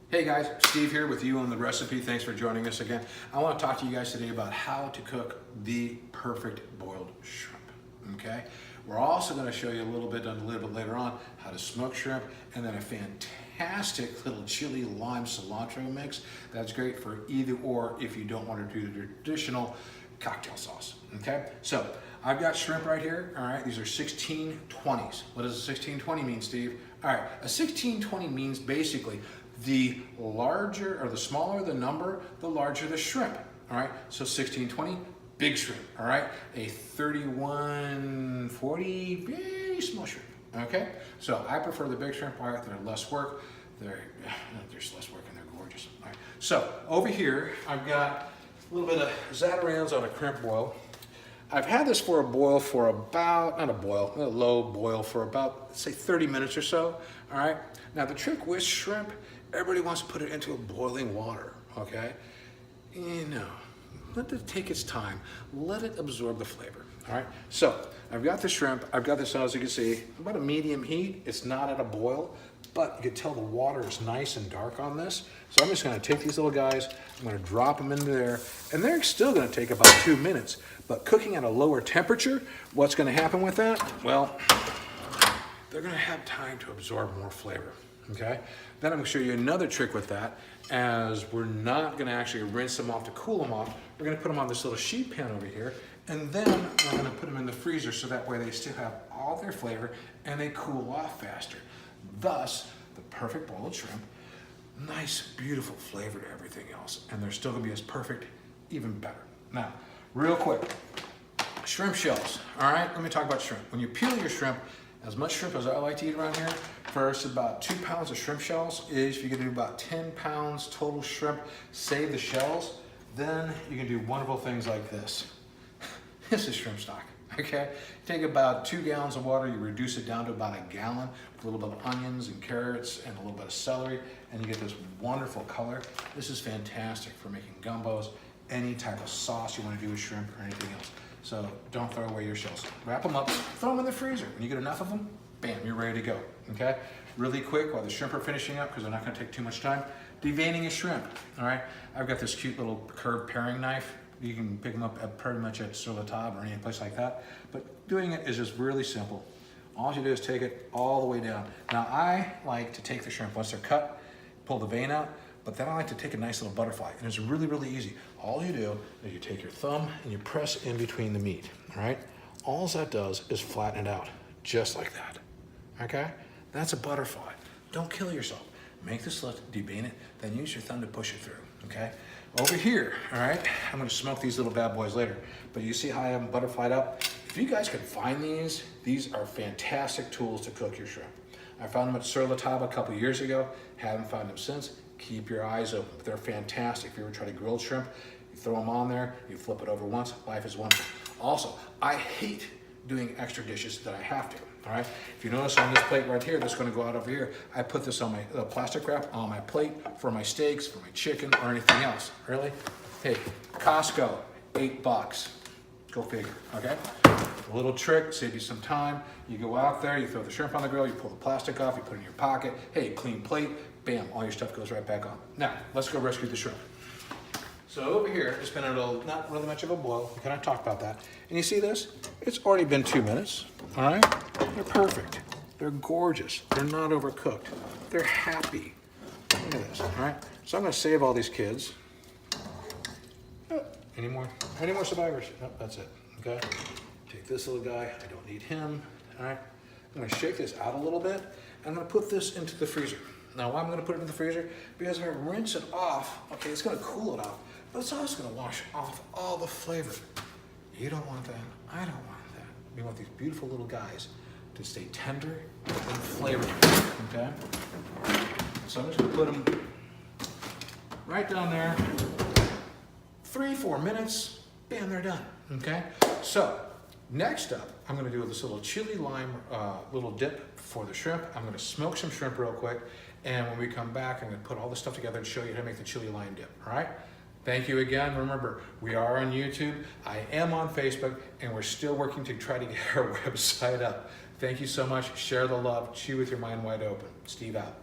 Hey guys, Steve here with you on the recipe. Thanks for joining us again. I want to talk to you guys today about how to cook the perfect boiled shrimp. Okay? We're also going to show you a little bit later on how to smoke shrimp, and then a fantastic little chili lime cilantro mix that's great for either or if you don't want to do the traditional cocktail sauce. Okay? So I've got shrimp right here. All right, these are 1620s. What does a 1620 mean, Steve? All right, a 1620 means basically the larger or the smaller the number, the larger the shrimp. All right, so 1620, big shrimp. All right, a 3140, very small shrimp. Okay, so I prefer the big shrimp. All right, they're less work. There's less work and they're gorgeous. All right, so over here I've got a little bit of Zatarain's on a crimp boil. I've had this for a boil for about, not a boil, a low boil for about, say 30 minutes or so, all right? Now the trick with shrimp, everybody wants to put it into a boiling water, okay? Let it take its time. Let it absorb the flavor, all right? So I've got the shrimp, I've got this, as you can see, about a medium heat. It's not at a boil, but you can tell the water is nice and dark on this. So I'm just gonna take these little guys, I'm gonna drop them into there, and they're still gonna take about 2 minutes. But cooking at a lower temperature, what's gonna happen with that? Well, they're gonna have time to absorb more flavor, okay? Then I'm gonna show you another trick with that, as we're not gonna actually rinse them off to cool them off. We're gonna put them on this little sheet pan over here, and then we're gonna put them in the freezer so that way they still have all their flavor and they cool off faster. Thus, the perfect boiled shrimp, nice, beautiful flavor to everything else, and they're still gonna be as perfect, even better. Now, real quick, shrimp shells, all right? Let me talk about shrimp. When you peel your shrimp, as much shrimp as I like to eat around here, first about 2 pounds of shrimp shells is, if you can do about 10 pounds total shrimp, save the shells, then you can do wonderful things like this. This is shrimp stock, okay? Take about 2 gallons of water, you reduce it down to about 1 gallon with a little bit of onions and carrots and a little bit of celery, and you get this wonderful color. This is fantastic for making gumbos, any type of sauce you want to do with shrimp or anything else. So don't throw away your shells. Wrap them up, throw them in the freezer. When you get enough of them, bam, you're ready to go, okay? Really quick, while the shrimp are finishing up, because they're not gonna take too much time, deveining a shrimp, all right? I've got this cute little curved paring knife. You can pick them up at pretty much at Sur La Table or any place like that. But doing it is just really simple. All you do is take it all the way down. Now I like to take the shrimp once they're cut, pull the vein out, but then I like to take a nice little butterfly, and it's really, really easy. All you do is you take your thumb and you press in between the meat, all right? All that does is flatten it out, just like that, okay? That's a butterfly. Don't kill yourself. Make the slit, devein it, then use your thumb to push it through, okay? Over here, all right, I'm gonna smoke these little bad boys later, but you see how I have them butterflied up? If you guys could find these are fantastic tools to cook your shrimp. I found them at Sur La Table a couple years ago, haven't found them since. Keep your eyes open. They're fantastic. If you ever try to grill shrimp, you throw them on there, you flip it over once, life is wonderful. Also, I hate doing extra dishes that I have to, all right? If you notice on this plate right here, that's gonna go out over here, I put this on my plastic wrap on my plate for my steaks, for my chicken, or anything else. Really? Hey, Costco, $8. Go figure, okay? A little trick, save you some time. You go out there, you throw the shrimp on the grill, you pull the plastic off, you put it in your pocket. Hey, clean plate, bam, all your stuff goes right back on. Now, let's go rescue the shrimp. So over here, it's been not really much of a boil. We kind of talked about that. And you see this? It's already been 2 minutes, all right? They're perfect. They're gorgeous. They're not overcooked. They're happy. Look at this, all right? So I'm gonna save all these kids. Oh, any more survivors? Nope, that's it, okay? Take this little guy, I don't need him, all right? I'm gonna shake this out a little bit, and I'm gonna put this into the freezer. Now, why I'm gonna put it in the freezer? Because if I rinse it off, okay, it's gonna cool it off, but it's also gonna wash off all the flavor. You don't want that, I don't want that. We want these beautiful little guys to stay tender and flavored, okay? So I'm just gonna put them right down there. 3-4 minutes, bam, they're done, okay? So, next up, I'm gonna do this little chili lime little dip for the shrimp. I'm gonna smoke some shrimp real quick, and when we come back, I'm gonna put all this stuff together and show you how to make the chili lime dip, all right? Thank you again. Remember, we are on YouTube, I am on Facebook, and we're still working to try to get our website up. Thank you so much. Share the love. Chew with your mind wide open. Steve out.